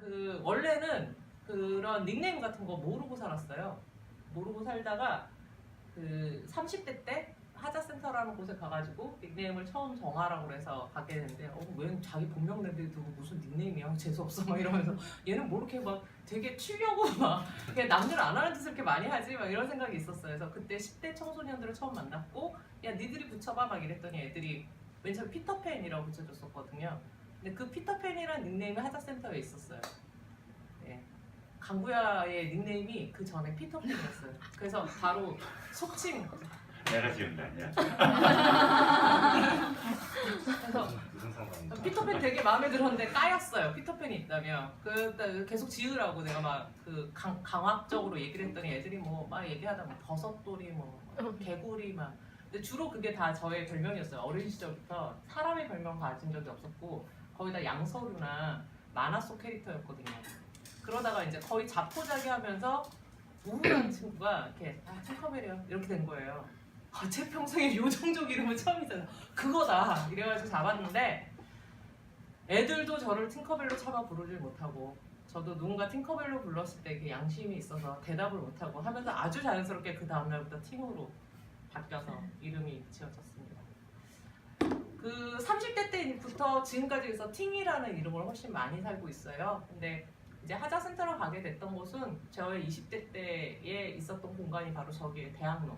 그 원래는 그런 닉네임 같은 거 모르고 살았어요. 모르고 살다가 그 30대 때 하자센터라는 곳에 가가지고 닉네임을 처음 정하라고 해서 가게 됐는데 왜 자기 본명 내비를 두고 무슨 닉네임이야 재수없어 막 이러면서 얘는 뭐 이렇게 막 되게 튀려고 막 그냥 남들 안 하는 짓을 이렇게 많이 하지 막 이런 생각이 있었어요. 그래서 그때 10대 청소년들을 처음 만났고 야 니들이 붙여봐 막 이랬더니 애들이 맨 처음에 피터팬이라고 붙여줬었거든요. 근데 그 피터팬이라는 닉네임이 하자센터에 있었어요. 예. 강구야의 닉네임이 그 전에 피터팬이었어요. 그래서 바로 속칭 내가 지은 게 아니야. 그래서 무슨 상관인가? 피터팬 되게 마음에 들었는데 까였어요. 피터팬이 있다며. 그 계속 지으라고 내가 막 그 강압적으로 얘기를 했더니 애들이 뭐 막 얘기하다 뭐 버섯돌이 뭐 개구리 막. 근데 주로 그게 다 저의 별명이었어요. 어린 시절부터 사람의 별명 가진 적이 없었고 거의 다 양서류나 만화 속 캐릭터였거든요. 그러다가 이제 거의 자포자기하면서 우울한 친구가 이렇게 팅커벨이요 이렇게 된 거예요. 제 평생에 요정족 이름은 처음이잖아. 그거다 이래가지고 잡았는데 애들도 저를 팅커벨로 차마 부르질 못하고 저도 누군가 팅커벨로 불렀을 때 그 양심이 있어서 대답을 못하고 하면서 아주 자연스럽게 그 다음날부터 팅으로 바뀌어서 이름이 지어졌습니다. 그 30대 때부터 지금까지 그래서 팅이라는 이름으로 훨씬 많이 살고 있어요. 근데 이제 하자센터로 가게 됐던 곳은 저의 20대 때에 있었던 공간이 바로 저기에 대학로.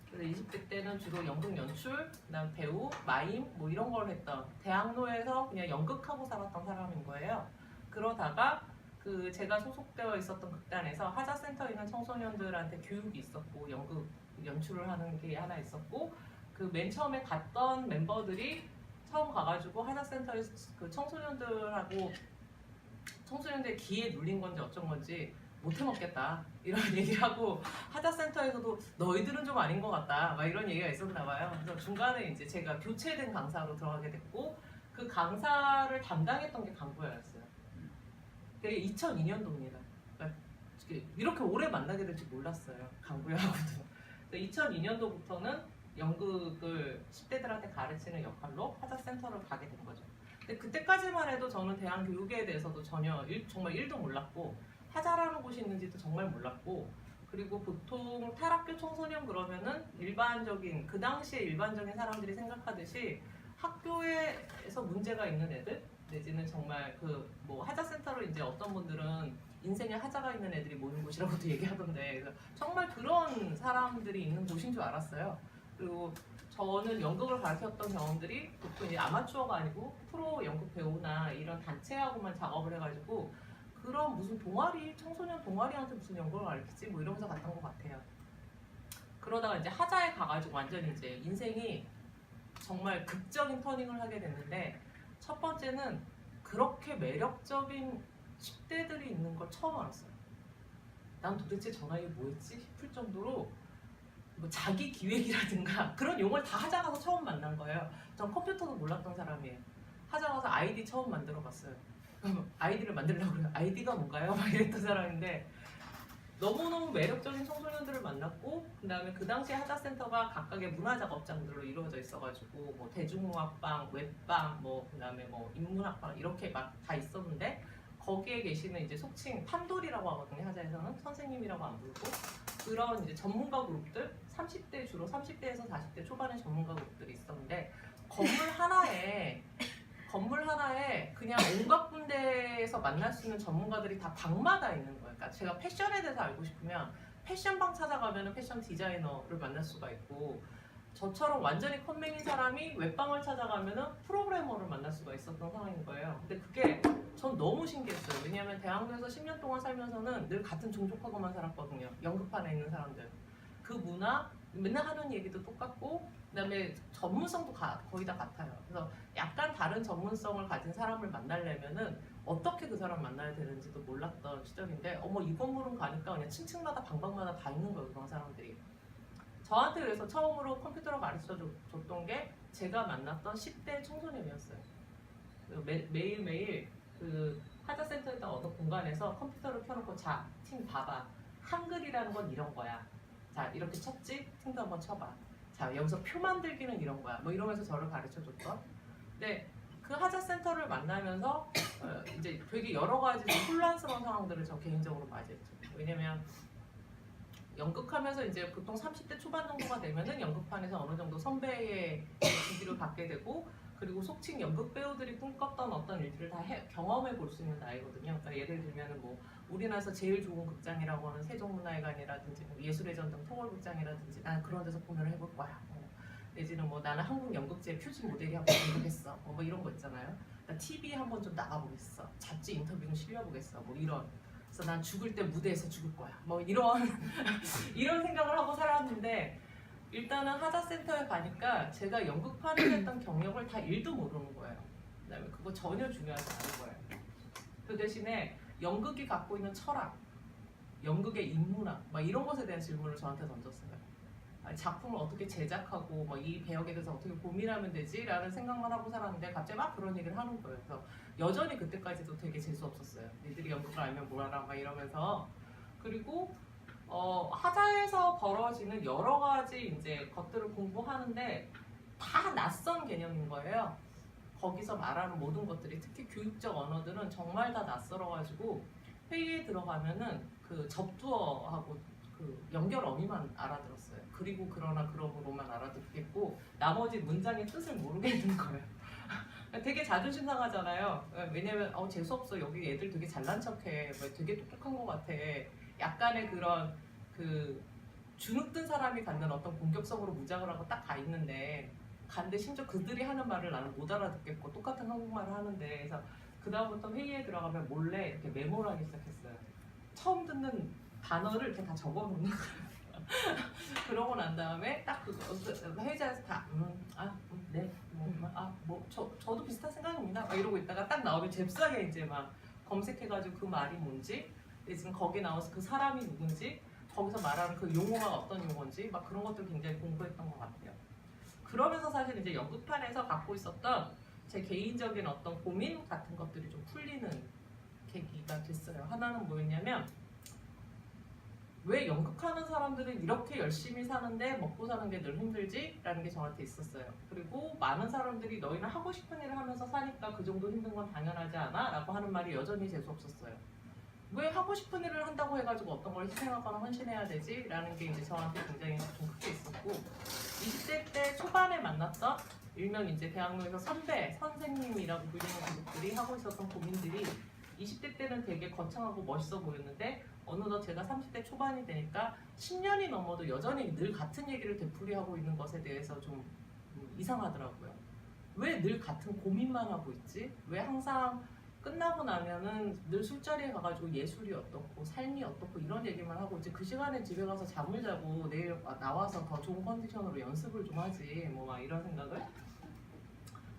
그래서 20대 때는 주로 연극 연출, 그다음 배우, 마임 뭐 이런 걸 했던 대학로에서 그냥 연극하고 살았던 사람인 거예요. 그러다가 그 제가 소속되어 있었던 극단에서 하자센터에 있는 청소년들한테 교육이 있었고 연극 연출을 하는 게 하나 있었고 그 맨 처음에 갔던 멤버들이 처음 가가지고 하자센터에 그 청소년들하고 청소년들 기에 눌린 건지 어쩐 건지 못 해먹겠다 이런 얘기를 하고 하자센터에서도 너희들은 좀 아닌 것 같다 막 이런 얘기가 있었나 봐요. 그래서 중간에 이제 제가 교체된 강사로 들어가게 됐고 그 강사를 담당했던 게 강구야였어요. 그게 2002년도입니다. 그러니까 이렇게 오래 만나게 될 줄 몰랐어요. 강구야하고도. 2002년도부터는 연극을 10대들한테 가르치는 역할로 하자센터를 가게 된 거죠. 근데 그때까지만 해도 저는 대학 교육에 대해서도 전혀 정말 1도 몰랐고 하자라는 곳이 있는지도 정말 몰랐고 그리고 보통 탈학교 청소년 그러면은 일반적인 그 당시에 일반적인 사람들이 생각하듯이 학교에서 문제가 있는 애들 내지는 정말 그 뭐 하자센터로 이제 어떤 분들은 인생에 하자가 있는 애들이 모이는 곳이라고도 얘기하던데 그래서 정말 그런 사람들이 있는 곳인 줄 알았어요. 그리고 저는 연극을 가르쳤던 경험들이 보통 이제 아마추어가 아니고 프로 연극 배우나 이런 단체하고만 작업을 해가지고 그런 무슨 동아리 청소년 동아리한테 무슨 연극을 가르치지 뭐 이러면서 갔던 것 같아요. 그러다가 이제 하자에 가가지고 완전히 이제 인생이 정말 극적인 터닝을 하게 됐는데 첫 번째는 그렇게 매력적인 10대들이 있는 걸 처음 알았어요. 난 도대체 저 나이에 뭐했지 싶을 정도로 뭐 자기 기획이라든가 그런 용어를 다 하자 가서 처음 만난 거예요. 전 컴퓨터도 몰랐던 사람이에요. 하자 가서 아이디 처음 만들어 봤어요. 아이디를 만들려고 그래요. 아이디가 뭔가요? 막 이랬던 사람인데 너무너무 매력적인 청소년들을 만났고 그 다음에 그 당시에 하자센터가 각각의 문화작업장들로 이루어져 있어가지고 뭐 대중음악방, 웹방, 뭐 그 다음에 뭐 인문학방 이렇게 막 다 있었는데 거기에 계시는 이제 속칭 판돌이라고 하거든요. 하자에서는 선생님이라고 안 부르고 그런 이제 전문가 그룹들 30대 주로 30대에서 40대 초반의 전문가 그룹들이 있었는데 건물 하나에 그냥 온갖 군데에서 만날 수 있는 전문가들이 다 방마다 있는 거예요. 그러니까 제가 패션에 대해서 알고 싶으면 패션방 찾아가면 패션 디자이너를 만날 수가 있고 저처럼 완전히 컴맹인 사람이 웹방을 찾아가면 프로그래머를 만날 수가 있었던 상황인 거예요. 근데 그게 전 너무 신기했어요. 왜냐하면 대학로에서 10년 동안 살면서는 늘 같은 종족하고만 살았거든요. 연극판에 있는 사람들. 그 문화, 맨날 하는 얘기도 똑같고 그다음에 전문성도 거의 다 같아요. 그래서 약간 다른 전문성을 가진 사람을 만나려면은 어떻게 그 사람 만나야 되는지도 몰랐던 시절인데 어머 이 건물은 가니까 그냥 층층마다 방방마다 다 있는 거예요. 그런 사람들이. 저한테 그래서 처음으로 컴퓨터를 가르쳐 줬던 게 제가 만났던 10대 청소년이었어요. 매일매일 그 하자센터에 있던 어떤 공간에서 컴퓨터를 켜놓고 자, 팀 봐봐. 한글이라는 건 이런 거야. 자, 이렇게 쳤지? 팀도 한번 쳐봐. 자, 여기서 표 만들기는 이런 거야. 뭐 이러면서 저를 가르쳐 줬던. 근데 그 하자센터를 만나면서 이제 되게 여러 가지 좀 혼란스러운 상황들을 저 개인적으로 맞이했죠. 왜냐면 연극하면서 이제 보통 30대 초반 정도가 되면은 연극판에서 어느 정도 선배의 지지를 받게 되고, 그리고 속칭 연극 배우들이 꿈꿨던 어떤 일들을 다 경험해 볼 수 있는 나이거든요. 그러니까 예를 들면 뭐 우리나라에서 제일 좋은 극장이라고 하는 세종문화회관이라든지 뭐 예술의 전당 토벌극장이라든지 난 그런 데서 공연을 해볼 거야. 내지는 뭐 나는 한국 연극제 표준 모델이 한번 해보겠어. 뭐 이런 거 있잖아요. 나 TV에 한번 좀 나가보겠어. 잡지 인터뷰 좀 실려보겠어. 뭐 이런. 그래서 난 죽을 때 무대에서 죽을 거야. 뭐 이런 이런 생각을 하고 살았는데, 일단은 하자센터에 가니까 제가 연극판을 했던 경력을 다 1도 모르는 거예요. 그다음에 그거 전혀 중요하지 않은 거예요. 그 대신에 연극이 갖고 있는 철학, 연극의 인문학, 막 이런 것에 대한 질문을 저한테 던졌어요. 작품을 어떻게 제작하고 뭐 이 배역에 대해서 어떻게 고민하면 되지라는 생각만 하고 살았는데 갑자기 막 그런 얘기를 하는 거예요. 그래서 여전히 그때까지도 되게 재수 없었어요. 니들이 연극을 알면 뭘 알아 막 이러면서. 그리고 하자에서 벌어지는 여러 가지 이제 것들을 공부하는데 다 낯선 개념인 거예요. 거기서 말하는 모든 것들이, 특히 교육적 언어들은 정말 다 낯설어가지고 회의에 들어가면은 그 접두어하고 그 연결 어미만 알아들었어요. 그리고 그러나 그러고로만 알아듣겠고 나머지 문장의 뜻을 모르겠는 거예요. 되게 자존심 상하잖아요. 왜냐면 재수없어. 여기 애들 되게 잘난 척해. 뭐 되게 똑똑한 것 같아. 약간의 그런 그 주눅든 사람이 갖는 어떤 공격성으로 무장을 하고 딱 가 있는데, 간데 심지어 그들이 하는 말을 나는 못 알아듣겠고 똑같은 한국말을 하는데, 그래서 그 다음부터 회의에 들어가면 몰래 이렇게 메모를 하기 시작했어요. 처음 듣는 단어를 이렇게 다 적어놓는 거예요. 그러고 난 다음에 딱 회의자에서 다 네, 저도 비슷한 생각입니다. 막 이러고 있다가 딱 나오면 잽싸게 이제 막 검색해가지고 그 말이 뭔지, 지금 거기 나와서 그 사람이 누군지, 거기서 말하는 그 용어가 어떤 용어인지 막 그런 것들 굉장히 공부했던 것 같아요. 그러면서 사실 이제 연극판에서 갖고 있었던 제 개인적인 어떤 고민 같은 것들이 좀 풀리는 계기가 됐어요. 하나는 뭐였냐면, 왜 연극하는 사람들은 이렇게 열심히 사는데 먹고 사는 게 늘 힘들지? 라는 게 저한테 있었어요. 그리고 많은 사람들이 너희는 하고 싶은 일을 하면서 사니까 그 정도 힘든 건 당연하지 않아? 라고 하는 말이 여전히 재수없었어요. 왜 하고 싶은 일을 한다고 해가지고 어떤 걸 희생하거나 헌신해야 되지? 라는 게 이제 저한테 굉장히 좀 크게 있었고, 20대 때 초반에 만났던 일명 이제 대학로에서 선배, 선생님이라고 불리는 분들이 하고 있었던 고민들이 20대 때는 되게 거창하고 멋있어 보였는데, 어느덧 제가 30대 초반이 되니까 10년이 넘어도 여전히 늘 같은 얘기를 되풀이하고 있는 것에 대해서 좀 이상하더라고요. 왜 늘 같은 고민만 하고 있지? 왜 항상 끝나고 나면은 늘 술자리에 가가지고 예술이 어떻고 삶이 어떻고 이런 얘기만 하고 있지, 그 시간에 집에 가서 잠을 자고 내일 나와서 더 좋은 컨디션으로 연습을 좀 하지 뭐 막 이런 생각을.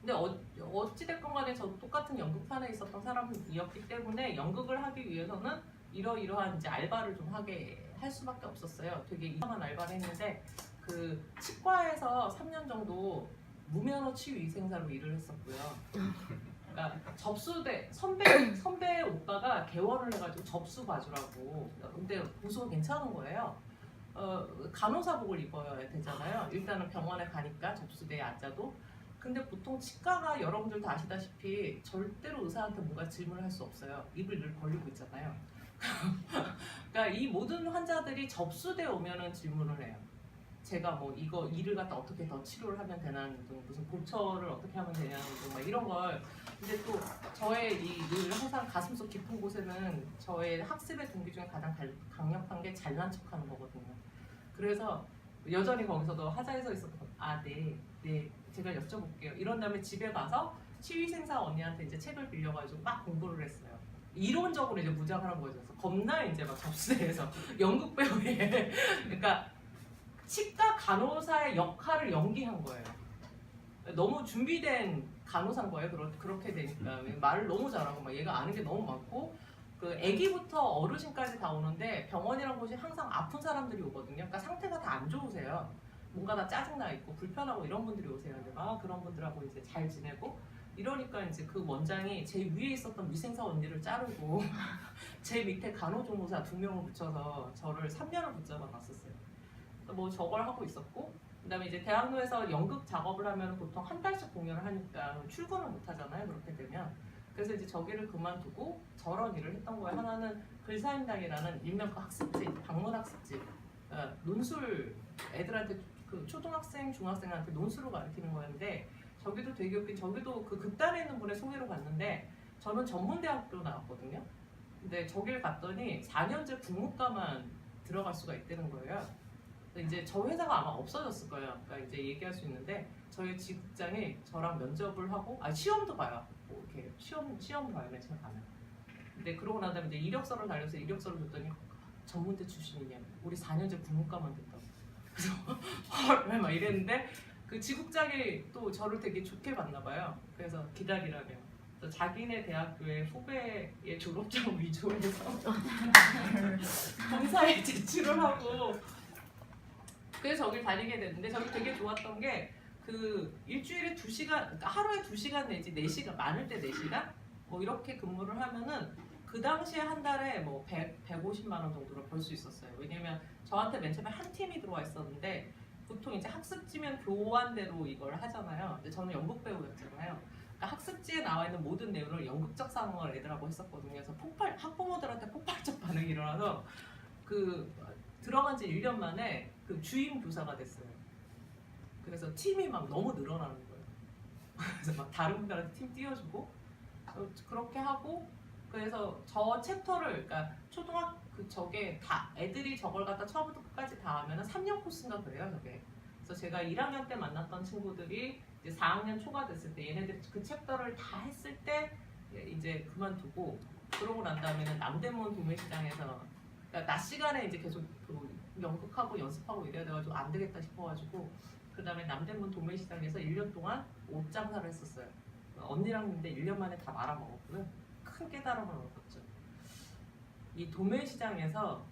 근데 어찌됐건 간에 저도 똑같은 연극판에 있었던 사람이었기 때문에 연극을 하기 위해서는 이러이러한 이제 알바를 좀 하게 할 수밖에 없었어요. 되게 이상한 알바를 했는데, 그 치과에서 3년 정도 무면허 치유위생사로 일을 했었고요. 그러니까 접수대 선배 오빠가 개원을 해가지고 접수 봐주라고. 근데 보수가 괜찮은 거예요. 간호사복을 입어야 되잖아요. 일단은 병원에 가니까 접수대에 앉아도. 근데 보통 치과가 여러분들 다 아시다시피 절대로 의사한테 뭔가 질문을 할 수 없어요. 입을 늘 벌리고 있잖아요. 그러니까 이 모든 환자들이 접수대에 오면은 질문을 해요. 제가 뭐 이거 이를 갖다 어떻게 더 치료를 하면 되나는 등, 무슨 보철을 어떻게 하면 되냐는 등, 막 이런 걸. 근데 또 저의 이 늘 항상 가슴속 깊은 곳에는 저의 학습의 동기 중에 가장 강력한 게 잘난 척하는 거거든요. 그래서 여전히 거기서도 하자에서 있었던 네, 제가 여쭤볼게요. 이런 다음에 집에 가서 치위생사 언니한테 이제 책을 빌려가지고 막 공부를 했어요. 이론적으로 이제 무장을 한 거죠. 그래서 겁나 이제 막 접수대에서 연극 배우에 그러니까 치과 간호사의 역할을 연기한 거예요. 너무 준비된 간호사인 거예요. 그렇게 되니까 말을 너무 잘하고 막 얘가 아는 게 너무 많고, 그 아기부터 어르신까지 다 오는데 병원이란 곳이 항상 아픈 사람들이 오거든요. 그러니까 상태가 다 안 좋으세요. 뭔가 다 짜증나 있고 불편하고 이런 분들이 오세요. 근데 막 그런 분들하고 이제 잘 지내고 이러니까 이제 그 원장이 제 위에 있었던 위생사 언니를 자르고 제 밑에 간호조무사 2명을 붙여서 저를 3년을 붙잡아 놨었어요. 뭐 저걸 하고 있었고, 그다음에 이제 대학로에서 연극 작업을 하면 보통 한 달씩 공연을 하니까 출근을 못 하잖아요. 그렇게 되면. 그래서 이제 저기를 그만두고 저런 일을 했던 거예요. 하나는 글사임당이라는 일명 그 학습집, 방문학습집, 논술 애들한테 그 초등학생, 중학생한테 논술을 가르치는 거였는데 저기도 되게 웃긴 저기도 그 극단에 있는 분의 소개로 갔는데 저는 전문대학교 나왔거든요. 근데 저길 갔더니 4년제 국문과만 들어갈 수가 있다는 거예요. 이제 저 회사가 아마 없어졌을 거예요. 그러니까 이제 얘기할 수 있는데 저희 지국장이 저랑 면접을 하고 시험도 봐요. 뭐 이렇게 시험 봐요. 맨 처음 가면. 근데 그러고 난 다음에 이제 이력서를 달려서 이력서를 줬더니 전문대 출신이냐? 우리 4년제 국문과만 됐다고. 그래서 헐 막 이랬는데 그 지국장이 또 저를 되게 좋게 봤나 봐요. 그래서 기다리라며. 자기네 대학교의 후배의 졸업장 위조해서 본사에 제출을 하고 그래서 저길 다니게 됐는데 저기 되게 좋았던 게 그 일주일에 2시간, 그러니까 하루에 2시간 내지 4시간, 많을 때 4시간 뭐 이렇게 근무를 하면은 그 당시에 한 달에 뭐 150만 원 정도를 벌 수 있었어요. 왜냐면 저한테 맨 처음에 한 팀이 들어와 있었는데 보통 이제 학습지면 교환대로 이걸 하잖아요. 근데 저는 연극 배우였잖아요. 그러니까 학습지에 나와 있는 모든 내용을 연극적 상황을 애들하고 했었거든요. 그래서 학부모들한테 폭발적 반응이 일어나서 그 들어간 지 1년 만에 그 주임 교사가 됐어요. 그래서 팀이 막 너무 늘어나는 거예요. 그래서 막 다른 분들한테 팀 띄워주고 그렇게 하고 그래서 저 챕터를 그러니까 저게 다 애들이 저걸 갖다 처음부터 끝까지 다 하면은 3년 코스인가 그래요 저게. 그래서 제가 1학년 때 만났던 친구들이 이제 4학년 초가 됐을 때 얘네들이 그 챕터를 다 했을 때 이제 그만두고 그러고 난 다음에는 남대문 도매시장에서 그러니까 낮 시간에 이제 계속 그 연극하고 연습하고 이래야 돼가지고 안 되겠다 싶어가지고 그 다음에 남대문 도매시장에서 1년 동안 옷 장사를 했었어요. 언니랑 있는데 1년 만에 다 말아먹었고요. 큰 깨달음을 얻었죠. 이 도매시장에서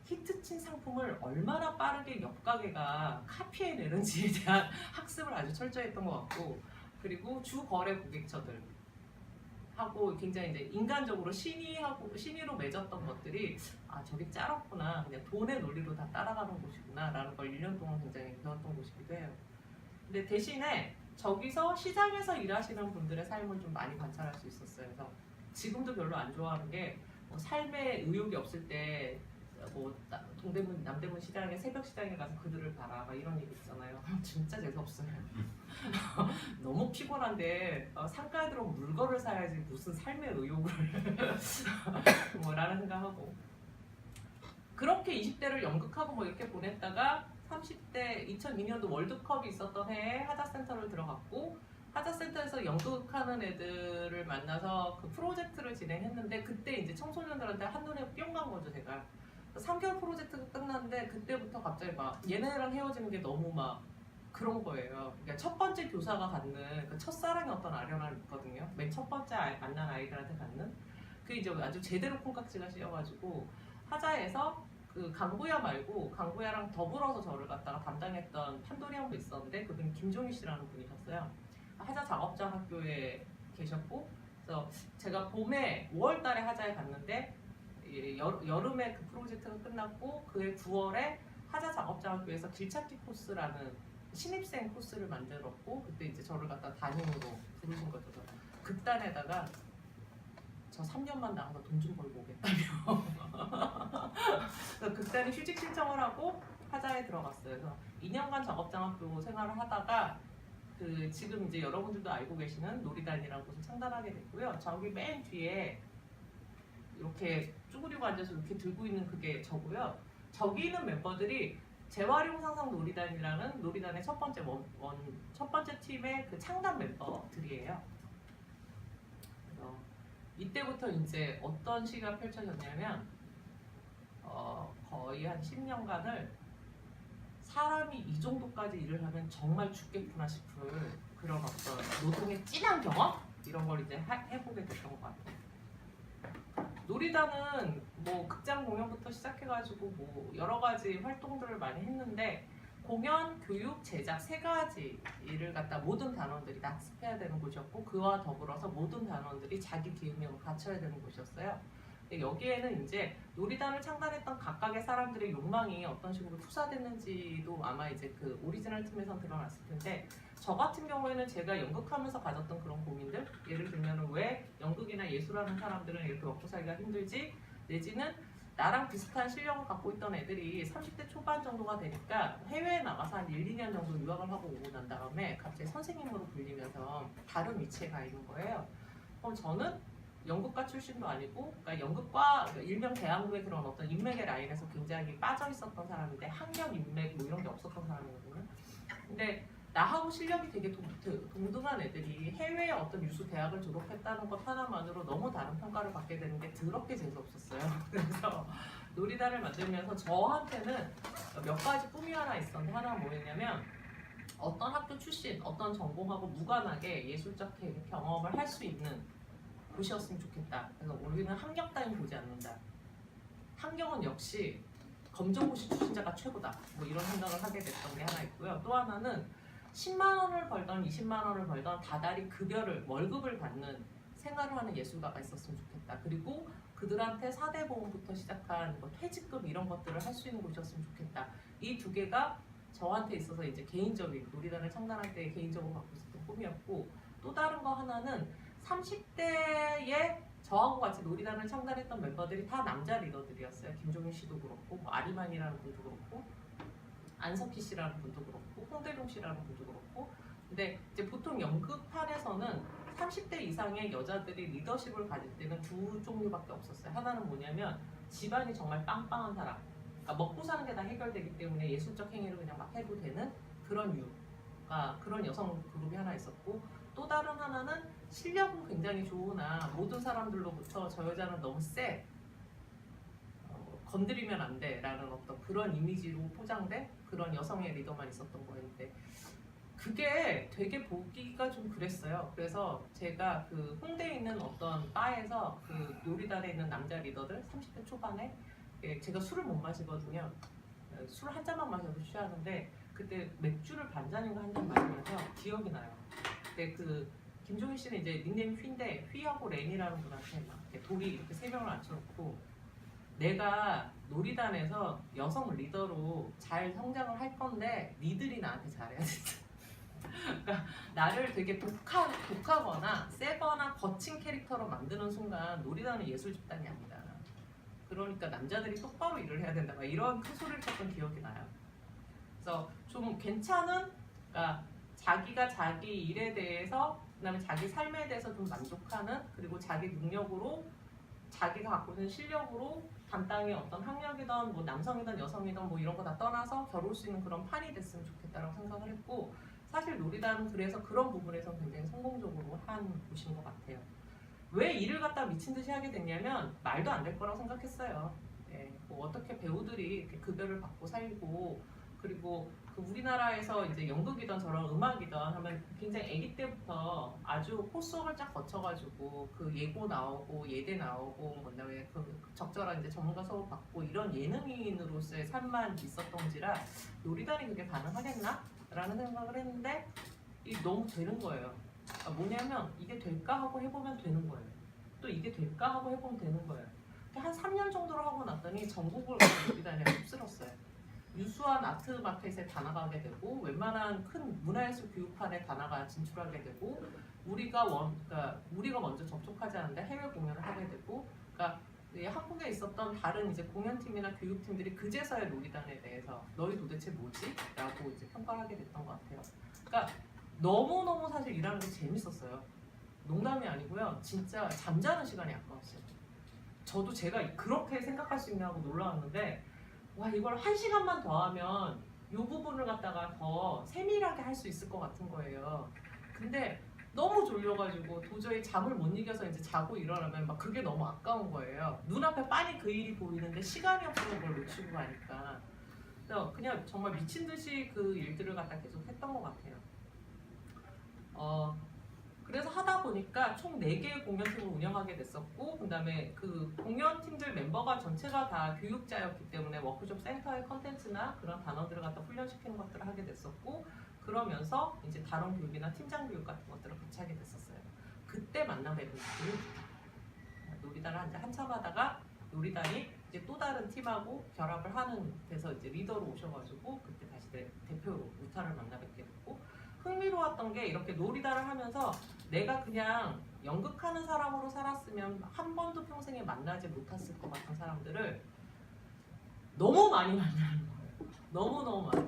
히트친 상품을 얼마나 빠르게 옆가게가 카피해내는지에 대한 학습을 아주 철저히 했던 것 같고 그리고 주거래 고객처들 하고 굉장히 이제 인간적으로 신의로 맺었던 것들이 저게 짜랐구나 그냥 돈의 논리로 다 따라가는 곳이구나 라는 걸 1년 동안 굉장히 배웠던 곳이기도 해요. 근데 대신에 저기서 시장에서 일하시는 분들의 삶을 좀 많이 관찰할 수 있었어요. 그래서 지금도 별로 안 좋아하는 게 뭐 삶에 의욕이 없을 때 뭐 동대문 남대문 시장에 새벽 시장에 가서 그들을 봐라 막 이런 얘기 있잖아요. 진짜 재수없어요. 너무 피곤한데 상가에 들어오면 물건을 사야지 무슨 삶의 의욕을 뭐라는 생각하고 그렇게 20대를 연극하고 뭐 이렇게 보냈다가 30대 2002년도 월드컵이 있었던 해에 하자센터를 들어갔고 하자센터에서 연극하는 애들을 만나서 그 프로젝트를 진행했는데 그때 이제 청소년들한테 한눈에 뿅 간 거죠 제가. 3개월 프로젝트가 끝났는데 그때부터 갑자기 막 얘네랑 헤어지는 게 너무 막 그런 거예요. 그러니까 첫 번째 교사가 갖는 그 첫사랑의 어떤 아련함이 있거든요. 맨 첫 번째 만난 아이들한테 갖는 그게 이제 아주 제대로 콩깍지가 씌어가지고 하자에서 그 강구야 말고 강구야랑 더불어서 저를 갖다가 담당했던 판돌이 형도 있었는데 그분이 김종희 씨라는 분이셨어요. 하자 작업장 학교에 계셨고 그래서 제가 봄에 5월 달에 하자에 갔는데 여름에 그 프로젝트가 끝났고 그해 9월에 하자 작업장 학교에서 길찾기 코스라는 신입생 코스를 만들었고 그때 이제 저를 갖다 담임으로 부르신 거죠. 극단에다가 저 3년만 나가서 돈 좀 벌고 오겠다며 그래서 극단에 휴직 신청을 하고 하자에 들어갔어요. 그래서 2년간 작업장 학교 생활을 하다가 그 지금 이제 여러분들도 알고 계시는 놀이단이라는 곳을 창단하게 됐고요. 저기 맨 뒤에 이렇게 쭈그리고 앉아서 이렇게 들고 있는 그게 저고요. 저기 있는 멤버들이 재활용 상상 놀이단이라는 놀이단의 첫 번째 팀의 그 창단 멤버들이에요. 그래서 이때부터 이제 어떤 시기가 펼쳐졌냐면 거의 한 10년간을 사람이 이 정도까지 일을 하면 정말 죽겠구나 싶은 그런 어떤 노동의 진한 경험 이런 걸 이제 해보게 됐던 것 같아요. 놀이단은 뭐 극장 공연부터 시작해가지고 뭐 여러 가지 활동들을 많이 했는데 공연, 교육, 제작 세 가지 일을 갖다 모든 단원들이 다 학습해야 되는 곳이었고 그와 더불어서 모든 단원들이 자기 기획력을 갖춰야 되는 곳이었어요. 근데 여기에는 이제 놀이단을 창단했던 각각의 사람들의 욕망이 어떤 식으로 투사됐는지도 아마 이제 그 오리지널 팀에서 드러났을 텐데, 저 같은 경우에는 제가 연극하면서 가졌던 그런 고민들, 예를 들면 왜 연극이나 예술하는 사람들은 이렇게 먹고 살기가 힘들지, 내지는 나랑 비슷한 실력을 갖고 있던 애들이 30대 초반 정도가 되니까 해외에 나가서 한 1, 2년 정도 유학을 하고 오고 난 다음에 갑자기 선생님으로 불리면서 다른 위치에 가 있는 거예요. 그럼 저는 연극과 출신도 아니고, 그러니까 연극과 그러니까 일명 대학로의 그런 어떤 인맥의 라인에서 굉장히 빠져 있었던 사람인데, 학력, 인맥 뭐 이런 게 없었던 사람이거든요. 근데 나하고 실력이 되게 동등한 애들이 해외의 어떤 유수 대학을 졸업했다는 것 하나만으로 너무 다른 평가를 받게 되는 게 더럽게 재수없었어요. 그래서 놀이단을 만들면서 저한테는 몇 가지 꿈이 하나 있었는데, 하나는 뭐였냐면 어떤 학교 출신, 어떤 전공하고 무관하게 예술적 경험을 할 수 있는 곳이었으면 좋겠다. 그래서 우리는 학력 따윈 보지 않는다. 환경은 역시 검정고시 출신자가 최고다. 뭐 이런 생각을 하게 됐던 게 하나 있고요. 또 하나는 10만 원을 벌던 20만 원을 벌던 다달이 급여를 월급을 받는 생활을 하는 예술가가 있었으면 좋겠다. 그리고 그들한테 4대 보험부터 시작한 뭐 퇴직금 이런 것들을 할 수 있는 곳이었으면 좋겠다. 이 두 개가 저한테 있어서 이제 개인적인 놀이단을 창단할 때 개인적으로 갖고 있었던 꿈이었고, 또 다른 거 하나는 30대에 저하고 같이 놀이단을 창단했던 멤버들이 다 남자 리더들이었어요. 김종인 씨도 그렇고, 뭐 아리만이라는 분도 그렇고, 안석희 씨라는 분도 그렇고, 홍대룡 씨라는 분도 그렇고. 근데 이제 보통 연극판에서는 30대 이상의 여자들이 리더십을 가질 때는 두 종류밖에 없었어요. 하나는 뭐냐면 집안이 정말 빵빵한 사람, 그러니까 먹고 사는 게 다 해결되기 때문에 예술적 행위를 그냥 막 해도 되는 그런 유가, 그런 여성 그룹이 하나 있었고, 또 다른 하나는 실력은 굉장히 좋으나 모든 사람들로부터 저 여자는 너무 세, 건드리면 안 돼 라는 어떤 그런 이미지로 포장된 그런 여성의 리더만 있었던 거였는데, 그게 되게 보기가 좀 그랬어요. 그래서 제가 그 홍대에 있는 어떤 바에서 그 놀이단에 있는 남자 리더들 30대 초반에, 제가 술을 못 마시거든요. 술 한 잔만 마셔도 취하는데, 그때 맥주를 반 잔인가 한 잔 마시면서 기억이 나요. 근데 그 김종인 씨는 이제 닉네임이 휘인데, 휘하고 렌이라는 분한테 막 이렇게 돌이 이렇게 세 명을 앉혀놓고, 내가 놀이단에서 여성 리더로 잘 성장을 할 건데 니들이 나한테 잘해야 된다. 그러니까 나를 되게 독하거나 세거나 거친 캐릭터로 만드는 순간 놀이단은 예술 집단이 아니다. 그러니까 남자들이 똑바로 일을 해야 된다. 막 이런 큰 소리를 쳤던 기억이 나요. 그래서 좀 괜찮은, 그러니까 자기가 자기 일에 대해서, 그다음에 자기 삶에 대해서 좀 만족하는, 그리고 자기 능력으로, 자기가 갖고 있는 실력으로 담당의 어떤 학력이든 뭐 남성이든 여성이든 뭐 이런 거 다 떠나서 겨룰 수 있는 그런 판이 됐으면 좋겠다라고 생각을 했고, 사실 놀이단은 그래서 그런 부분에서 굉장히 성공적으로 한 곳인 것 같아요. 왜 일을 갖다 미친 듯이 하게 됐냐면 말도 안 될 거라고 생각했어요. 뭐 어떻게 배우들이 이렇게 급여를 받고 살고, 그리고 그 우리나라에서 이제 연극이든 저런 음악이든 하면 굉장히 아기 때부터 아주 코스업을 쫙 거쳐가지고 그 예고 나오고 예대 나오고, 그다음에 그 적절한 이제 전문가 수업 받고 이런 예능인으로서의 삶만 있었던지라 놀이단이 그게 가능하겠나? 라는 생각을 했는데, 너무 되는 거예요. 그러니까 뭐냐면 이게 될까 하고 해보면 되는 거예요. 또 이게 될까 하고 해보면 되는 거예요. 한 3년 정도를 하고 났더니 전국을 놀이단에 휩쓸었어요. 유수한 아트 마켓에 다 나가게 되고, 웬만한 큰 문화예술 교육판에 다 나가 진출하게 되고, 우리가 먼저 접촉하지 않는데 해외 공연을 하게 되고, 그러니까 한국에 있었던 다른 이제 공연팀이나 교육팀들이 그제서야 놀이단에 대해서 너희 도대체 뭐지? 라고 이제 평가를 하게 됐던 것 같아요. 그러니까 너무너무 사실 일하는 게 재밌었어요. 농담이 아니고요. 진짜 잠자는 시간이 아까웠어요. 저도 제가 그렇게 생각할 수 있냐고 놀라웠는데, 와, 이걸 1시간만 더 하면 이 부분을 갖다가 더 세밀하게 할 수 있을 것 같은 거예요. 근데 너무 졸려가지고 도저히 잠을 못 이겨서 이제 자고 일어나면 막 그게 너무 아까운 거예요. 눈앞에 빤히 그 일이 보이는데 시간이 없어서 그걸 놓치고 가니까. 그래서 그냥 정말 미친 듯이 그 일들을 갖다 계속 했던 것 같아요. 그래서 하다 보니까 총 4개의 공연팀을 운영하게 됐었고, 그 다음에 그 공연팀들 멤버가 전체가 다 교육자였기 때문에 워크숍 센터의 컨텐츠나 그런 단어들을 갖다 훈련시키는 것들을 하게 됐었고, 그러면서 이제 다른 교육이나 팀장 교육 같은 것들을 같이 하게 됐었어요. 그때 만난 애들이 놀이단을 한참 하다가 놀이단이 이제 또 다른 팀하고 결합을 하는 데서 이제 리더로 오셔가지고 그때 다시 대표로 우타를 만나 뵙게 됐고, 흥미로웠던 게 이렇게 놀이단을 하면서 내가 그냥 연극하는 사람으로 살았으면 한 번도 평생에 만나지 못했을 것 같은 사람들을 너무 많이 만나는 거예요. 너무너무 많이.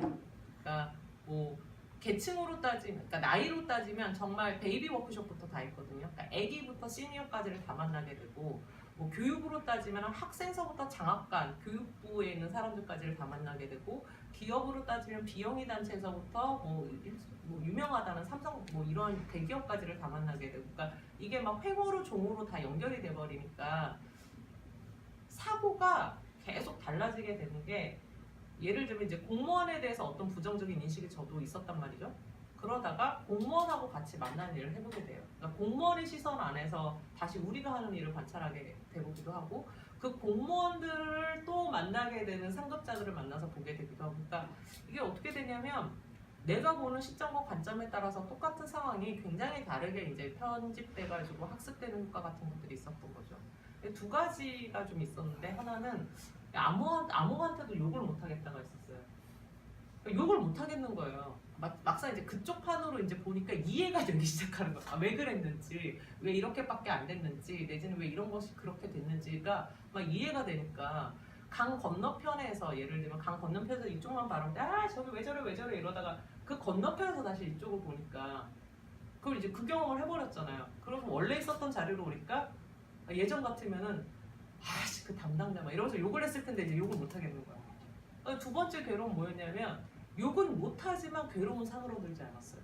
그러니까 뭐 계층으로 따지면, 그러니까 나이로 따지면 정말 베이비 워크숍부터 다 있거든요. 그러니까 아기부터 시니어까지를 다 만나게 되고, 뭐 교육으로 따지면 학생서부터 장학관, 교육부에 있는 사람들까지를 다 만나게 되고, 기업으로 따지면 비영리 단체에서부터 뭐 유명하다는 삼성 뭐 이런 대기업까지를 다 만나게 되고, 그러니까 이게 막 횡으로 종으로 다 연결이 돼 버리니까 사고가 계속 달라지게 되는 게, 예를 들면 이제 공무원에 대해서 어떤 부정적인 인식이 저도 있었단 말이죠. 그러다가 공무원하고 같이 만나는 일을 해보게 돼요. 그러니까 공무원의 시선 안에서 다시 우리가 하는 일을 관찰하게 되기도 하고, 그 공무원들을 또 만나게 되는 상급자들을 만나서 보게 되기도 하고, 그러니까 이게 어떻게 되냐면 내가 보는 시점과 관점에 따라서 똑같은 상황이 굉장히 다르게 이제 편집돼가지고 학습되는 효과 같은 것들이 있었던 거죠. 두 가지가 좀 있었는데, 하나는 아무한테도 욕을 못 하겠다가 있었어요. 그러니까 욕을 못 하겠는 거예요. 막상 이제 그쪽 판으로 이제 보니까 이해가 되기 시작하는 거야. 왜 그랬는지, 왜 이렇게밖에 안 됐는지, 내지는 왜 이런 것이 그렇게 됐는지가 막 이해가 되니까, 강 건너편에서 예를 들면 강 건너편에서 이쪽만 바라보는데 저기 왜 저래 이러다가 그 건너편에서 다시 이쪽을 보니까 그걸 이제 그 경험을 해버렸잖아요. 그러면 원래 있었던 자리로 오니까 예전 같으면은 그 담당자 막 이러면서 욕을 했을 텐데 이제 욕을 못 하겠는 거야. 두 번째 괴로움 뭐였냐면, 욕은 못하지만 괴로운 상으로 들지 않았어요.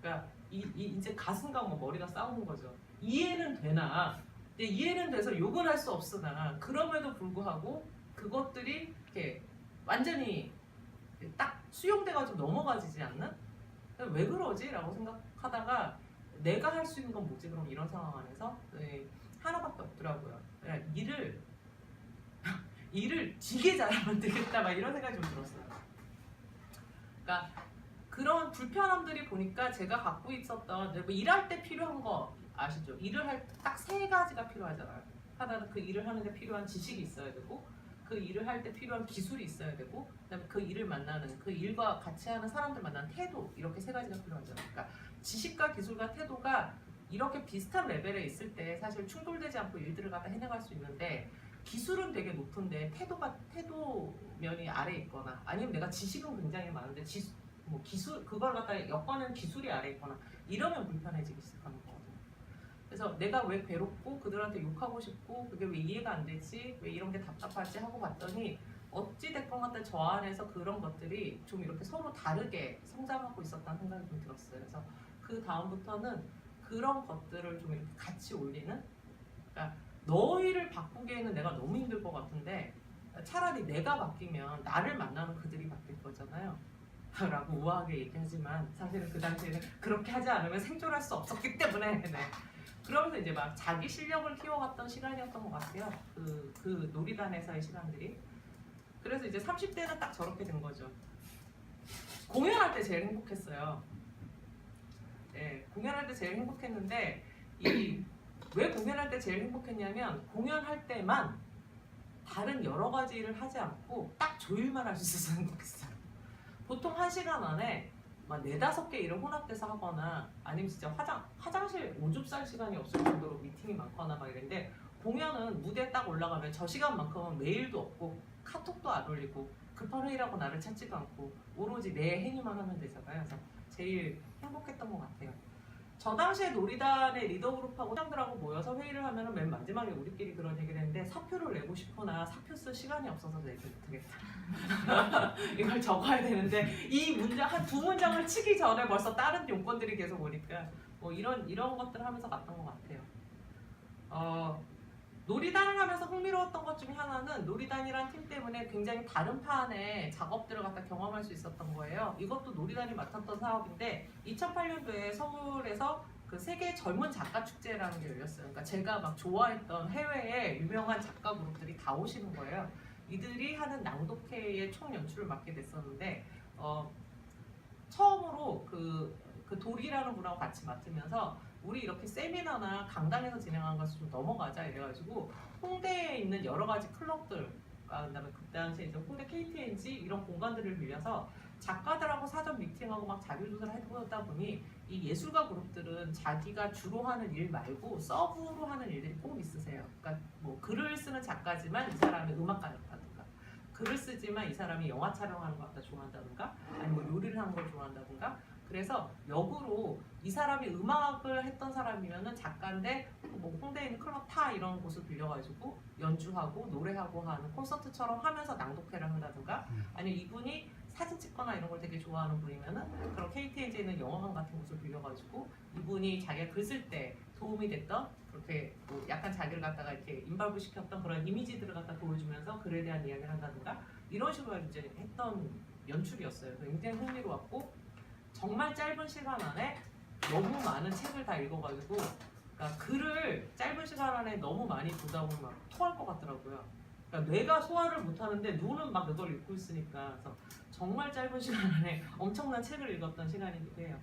그러니까 이제 가슴과 뭐 머리가 싸우는 거죠. 이해는 되나, 이해는 돼서 욕을 할 수 없으나, 그럼에도 불구하고 그것들이 이렇게 완전히 딱 수용돼가지고 넘어가지지 않는? 왜 그러지? 라고 생각하다가 내가 할 수 있는 건 뭐지? 그럼 이런 상황 안에서 하나밖에 없더라고요. 그냥 일을 되게 잘하면 되겠다 막 이런 생각이 좀 들었어요. 그러니까 그런 불편함들이 보니까 제가 갖고 있었던, 뭐 일할 때 필요한 거 아시죠? 일을 할 때 딱 세 가지가 필요하잖아요. 하나는 그 일을 하는데 필요한 지식이 있어야 되고, 그 일을 할 때 필요한 기술이 있어야 되고, 그다음에 그 일을 만나는, 그 일과 같이 하는 사람들 만나는 태도, 이렇게 세 가지가 필요하잖아요. 그러니까 지식과 기술과 태도가 이렇게 비슷한 레벨에 있을 때 사실 충돌되지 않고 일들을 갖다 해나갈 수 있는데, 기술은 되게 높은데 태도 면이 아래에 있거나, 아니면 내가 지식은 굉장히 많은데 뭐 기술 그걸 갖다 엮어내는 기술이 아래에 있거나, 이러면 불편해지기 시작하는 거거든요. 그래서 내가 왜 괴롭고 그들한테 욕하고 싶고 그게 왜 이해가 안 되지, 왜 이런 게 답답하지 하고 봤더니, 어찌 됐건 간에 저 안에서 그런 것들이 좀 이렇게 서로 다르게 성장하고 있었다는 생각이 좀 들었어요. 그래서 그 다음부터는 그런 것들을 좀 이렇게 같이 올리는, 그러니까 너희를 바꾸기에는 내가 너무 힘들 것 같은데 차라리 내가 바뀌면 나를 만나는 그들이 바뀔 거잖아요 라고 우아하게 얘기하지만, 사실은 그 당시에는 그렇게 하지 않으면 생존할 수 없었기 때문에 그러면서 이제 막 자기 실력을 키워갔던 시간이었던 것 같아요. 그 놀이단에서의 시간들이. 그래서 이제 30대는 딱 저렇게 된 거죠. 공연할 때 제일 행복했어요. 공연할 때 제일 행복했는데, 왜 공연할 때 제일 행복했냐면, 공연할 때만 다른 여러 가지 일을 하지 않고 딱 조율만 할 수 있어서 행복했어요. 보통 1시간 안에 막 4-5개 일을 혼합돼서 하거나, 아니면 진짜 화장실 오줌 쌀 시간이 없을 정도로 미팅이 많거나 막 이랬는데, 공연은 무대에 딱 올라가면 저 시간만큼은 메일도 없고 카톡도 안 올리고 급한 회의라고 나를 찾지도 않고 오로지 내 행위만 하면 되잖아요. 그래서 제일 행복했던 것 같아요. 저 당시에 놀이단의 리더그룹하고 회장들하고 모여서 회의를 하면 맨 마지막에 우리끼리 그런 얘기를 했는데, 사표를 내고 싶으나 사표 쓸 시간이 없어서 얘기를 못하겠다. 이걸 적어야 되는데 이 문장 한 2문장을 치기 전에 벌써 다른 용건들이 계속 오니까 뭐 이런 것들을 하면서 갔던 것 같아요. 놀이단을 하면서 흥미로웠던 것 중에 하나는, 놀이단이란 팀 때문에 굉장히 다른 판의 작업들을 갖다 경험할 수 있었던 거예요. 이것도 놀이단이 맡았던 사업인데, 2008년도에 서울에서 그 세계 젊은 작가 축제라는 게 열렸어요. 그러니까 제가 막 좋아했던 해외의 유명한 작가 그룹들이 다 오시는 거예요. 이들이 하는 낭독회의 총 연출을 맡게 됐었는데, 처음으로 그 돌이라는 분하고 같이 맡으면서 우리 이렇게 세미나나 강당에서 진행한 것을 좀 넘어가자 이래가지고 홍대에 있는 여러 가지 클럽들, 그다음에 그 당시에 이제 홍대 KTNG 이런 공간들을 빌려서 작가들하고 사전 미팅하고 막 자료조사를 해보다 보니 이 예술가 그룹들은 자기가 주로 하는 일 말고 서브로 하는 일들이 꼭 있으세요. 그러니까 뭐 글을 쓰는 작가지만 이 사람이 음악가였다든가, 글을 쓰지만 이 사람이 영화 촬영하는 것 같다 좋아한다든가, 아니면 뭐 요리를 하는 걸 좋아한다든가. 그래서 역으로 이 사람이 음악을 했던 사람이면은 작가인데 뭐 홍대에 있는 클럽 타 이런 곳을 빌려가지고 연주하고 노래하고 하는 콘서트처럼 하면서 낭독회를 한다든가, 아니면 이분이 사진 찍거나 이런 걸 되게 좋아하는 분이면은 그런 KTNG에 있는 영화관 같은 곳을 빌려가지고 이분이 자기가 글 쓸 때 도움이 됐던 그렇게 뭐 약간 자기를 갖다가 이렇게 인발부 시켰던 그런 이미지들을 갖다 보여주면서 글에 대한 이야기를 한다든가 이런 식으로 이제 했던 연출이었어요. 굉장히 흥미로웠고 정말 짧은 시간 안에 너무 많은 책을 다 읽어가지고 그러니까 글을 짧은 시간 안에 너무 많이 보다 보면 막 토할 것 같더라고요. 그러니까 뇌가 소화를 못하는데 눈은 막 그걸 읽고 있으니까 그래서 정말 짧은 시간 안에 엄청난 책을 읽었던 시간이기도 해요.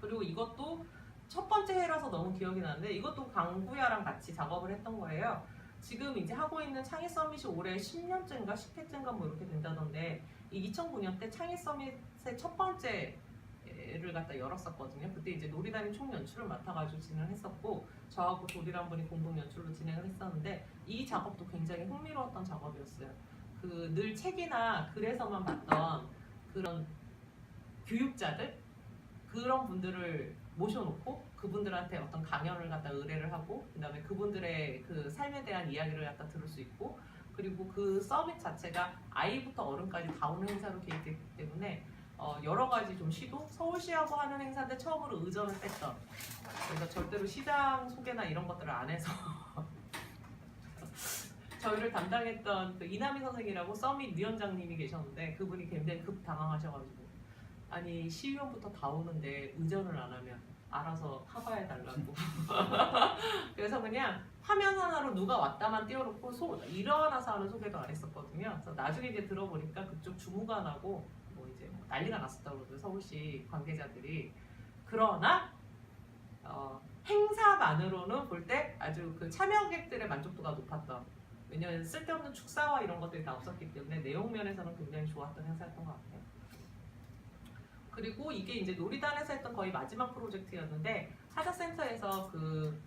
그리고 이것도 첫 번째 해라서 너무 기억이 나는데 이것도 강구야랑 같이 작업을 했던 거예요. 지금 이제 하고 있는 창의 서밋이 올해 10년째인가 10회째인가 뭐 이렇게 된다던데 이 2009년 때 창의 서밋의 첫 번째를 갖다 열었었거든요. 그때 이제 놀이단이 총 연출을 맡아가지고 진행을 했었고 저하고 도리란 분이 공동 연출로 진행을 했었는데 이 작업도 굉장히 흥미로웠던 작업이었어요. 그 늘 책이나 글에서만 봤던 그런 교육자들 그런 분들을 모셔놓고 그분들한테 어떤 강연을 갖다 의뢰를 하고 그다음에 그분들의 그 삶에 대한 이야기를 갖다 들을 수 있고 그리고 그 서밋 자체가 아이부터 어른까지 다 오는 행사로 계획되기 때문에 여러 가지 좀 시도 서울시하고 하는 행사인데 처음으로 의전을 뺐던 그래서 절대로 시장 소개나 이런 것들을 안 해서 저희를 담당했던 그 이남희 선생이라고 서밋 위원장님이 계셨는데 그분이 굉장히 급 당황하셔가지고 아니 시의원부터 다 오는데 의전을 안 하면 알아서 커버해달라고 그래서 그냥 화면 하나로 누가 왔다만 띄워놓고 일어나서 하는 소개도 안 했었거든요. 그래서 나중에 이제 들어보니까 그쪽 주무관하고 뭐 이제 뭐 난리가 났었다고 그러더라고요. 서울시 관계자들이. 그러나 행사만으로는 볼 때 아주 그 참여객들의 만족도가 높았던 왜냐면 쓸데없는 축사와 이런 것들이 다 없었기 때문에 내용 면에서는 굉장히 좋았던 행사였던 것 같아요. 그리고 이게 이제 놀이단에서 했던 거의 마지막 프로젝트였는데 하자센터에서 그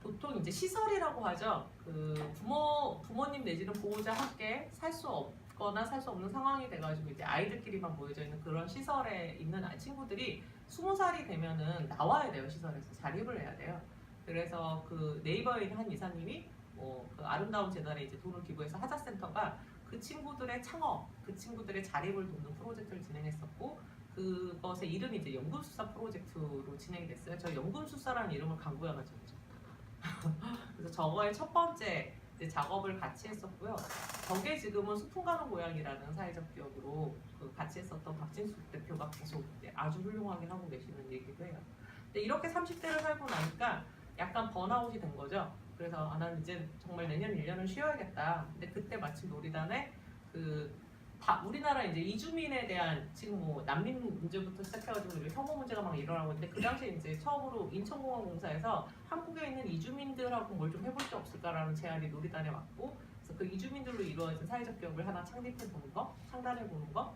보통 이제 시설이라고 하죠. 그 부모님 내지는 보호자 함께 살 수 없거나 살 수 없는 상황이 돼가지고 이제 아이들끼리만 모여져 있는 그런 시설에 있는 친구들이 20살이 되면은 나와야 돼요. 시설에서 자립을 해야 돼요. 그래서 그 네이버에 있는 한 이사님이 그 아름다운 재단에 이제 돈을 기부해서 하자센터가 그 친구들의 창업, 그 친구들의 자립을 돕는 프로젝트를 진행했었고 그것의 이름이 이제 연금술사 프로젝트로 진행이 됐어요. 저 연금술사라는 이름을 강구야가 지었죠. 그래서 저거의 첫 번째 이제 작업을 같이 했었고요. 저게 지금은 소풍 가는 고향이라는 사회적 기업으로 그 같이 했었던 박진수 대표가 계속 이제 아주 훌륭하게 하고 계시는 얘기도 해요. 근데 이렇게 30대를 살고 나니까 약간 번아웃이 된 거죠. 그래서 나는 이제 정말 내년 1년은 쉬어야겠다. 근데 그때 마침 놀이단에 우리나라 이제 이주민에 대한 지금 뭐 난민 문제부터 시작해가지고 혐오 문제가 막 일어나고 있는데 그 당시에 이제 처음으로 인천공항공사에서 한국에 있는 이주민들하고 뭘 좀 해볼 수 없을까라는 제안이 놀이단에 왔고 그래서 그 이주민들로 이루어진 사회적 기업을 하나 창단해 보는 거.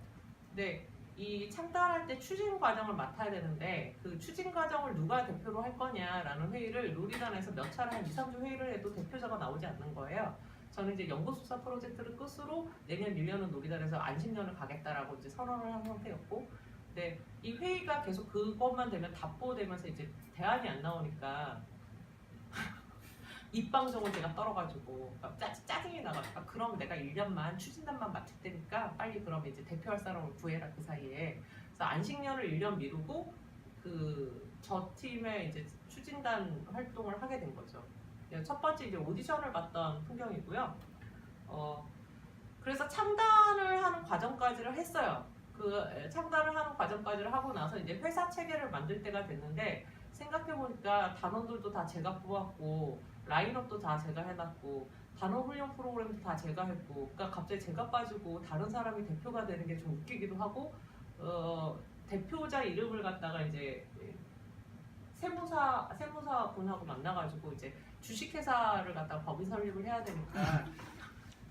근데 이 창단할 때 추진 과정을 맡아야 되는데 그 추진 과정을 누가 대표로 할 거냐라는 회의를 놀이단에서 몇 차례 한 2, 3주 회의를 해도 대표자가 나오지 않는 거예요. 저는 이제 연구수사 프로젝트를 끝으로 내년 1년은 놀이단에서 안식년을 가겠다라고 이제 선언을 한 상태였고 근데 이 회의가 계속 그것만 되면 답보되면서 이제 대안이 안 나오니까 입방정을 제가 떨어가지고 짜증이 나가지고 그럼 내가 1년만 추진단만 맡을 테니까 빨리 그럼 이제 대표할 사람을 구해라 그 사이에 그래서 안식년을 1년 미루고 저 팀의 이제 추진단 활동을 하게 된 거죠. 첫 번째 이제 오디션을 봤던 풍경이고요. 그래서 창단을 하는 과정까지를 했어요. 그 창단을 하는 과정까지를 하고 나서 이제 회사 체계를 만들 때가 됐는데 생각해보니까 단원들도 다 제가 뽑았고 라인업도 다 제가 해놨고 단원 훈련 프로그램도 다 제가 했고 그러니까 갑자기 제가 빠지고 다른 사람이 대표가 되는 게 좀 웃기기도 하고 대표자 이름을 갖다가 이제 세무사 분하고 만나가지고 이제 주식회사를 갖다가 법인 설립을 해야 되니까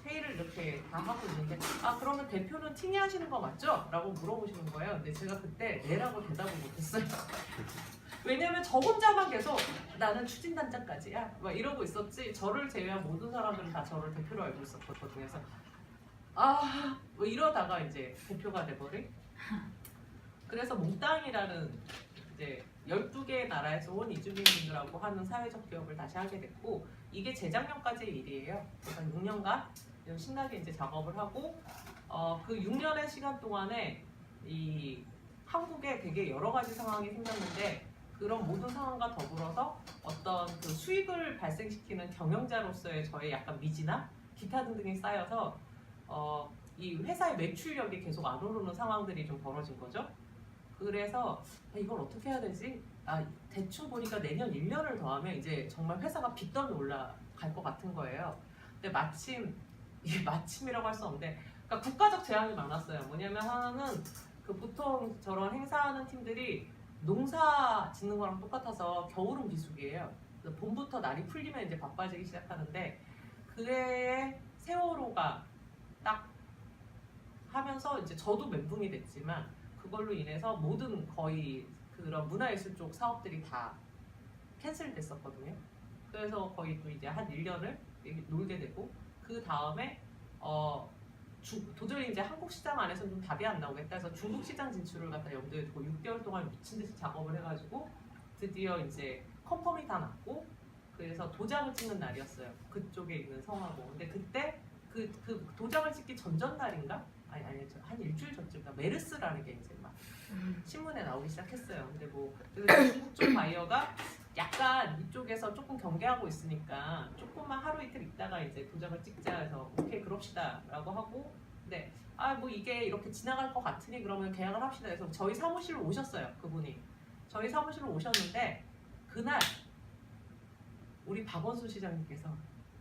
회의를 이렇게 다 하고 있는데 그러면 대표는 티니 하시는 거 맞죠? 라고 물어보시는 거예요. 근데 제가 그때 네라고 대답을 못했어요. 왜냐면 저 혼자만 계속 나는 추진단장까지야 막 이러고 있었지 저를 제외한 모든 사람들은 다 저를 대표로 알고 있었거든요. 그래서 뭐 이러다가 이제 대표가 돼버린. 그래서 몽땅이라는 이제 12개의 나라에서 온 이주민분들하고 하는 사회적 기업을 다시 하게 됐고 이게 재작년까지의 일이에요. 그래서 6년간 신나게 이제 작업을 하고 그 6년의 시간 동안에 이 한국에 되게 여러 가지 상황이 생겼는데 그런 모든 상황과 더불어서 어떤 그 수익을 발생시키는 경영자로서의 저의 약간 미지나 기타 등등이 쌓여서 이 회사의 매출력이 계속 안 오르는 상황들이 좀 벌어진 거죠. 그래서 이걸 어떻게 해야 되지? 대충 보니까 내년 1년을 더하면 이제 정말 회사가 빚더미 올라갈 것 같은 거예요. 근데 이게 마침이라고 할 수 없는데 그러니까 국가적 제약이 많았어요. 뭐냐면 하나는 그 보통 저런 행사하는 팀들이 농사 짓는 거랑 똑같아서 겨울은 비수기예요. 봄부터 날이 풀리면 이제 바빠지기 시작하는데 그해에 세월호가 딱 하면서 이제 저도 멘붕이 됐지만 그걸로 인해서 모든 거의 그런 문화예술 쪽 사업들이 다 캔슬됐었거든요. 그래서 거의 또 이제 한 1년을 놀게 되고 그 다음에 도저히 이제 한국 시장 안에서는 좀 답이 안 나오겠다 해서 중국 시장 진출을 갖다 염두에 두고 6개월 동안 미친 듯이 작업을 해가지고 드디어 이제 컨펌이 다 났고 그래서 도장을 찍는 날이었어요. 그쪽에 있는 성하고. 근데 그때 그 도장을 찍기 전날인가? 아니 한 일주일 전쯤인가 메르스라는 게 이제 막 신문에 나오기 시작했어요. 근데 뭐 그래서 중국 쪽 바이어가 약간 이쪽에서 조금 경계하고 있으니까 조금만 하루 이틀 있다가 이제 도장을 찍자 해서 오케이 그럽시다라고 하고 근데 뭐 이게 이렇게 지나갈 것 같으니 그러면 계약을 합시다 해서 저희 사무실로 오셨어요. 그분이 저희 사무실로 오셨는데 그날 우리 박원순 시장님께서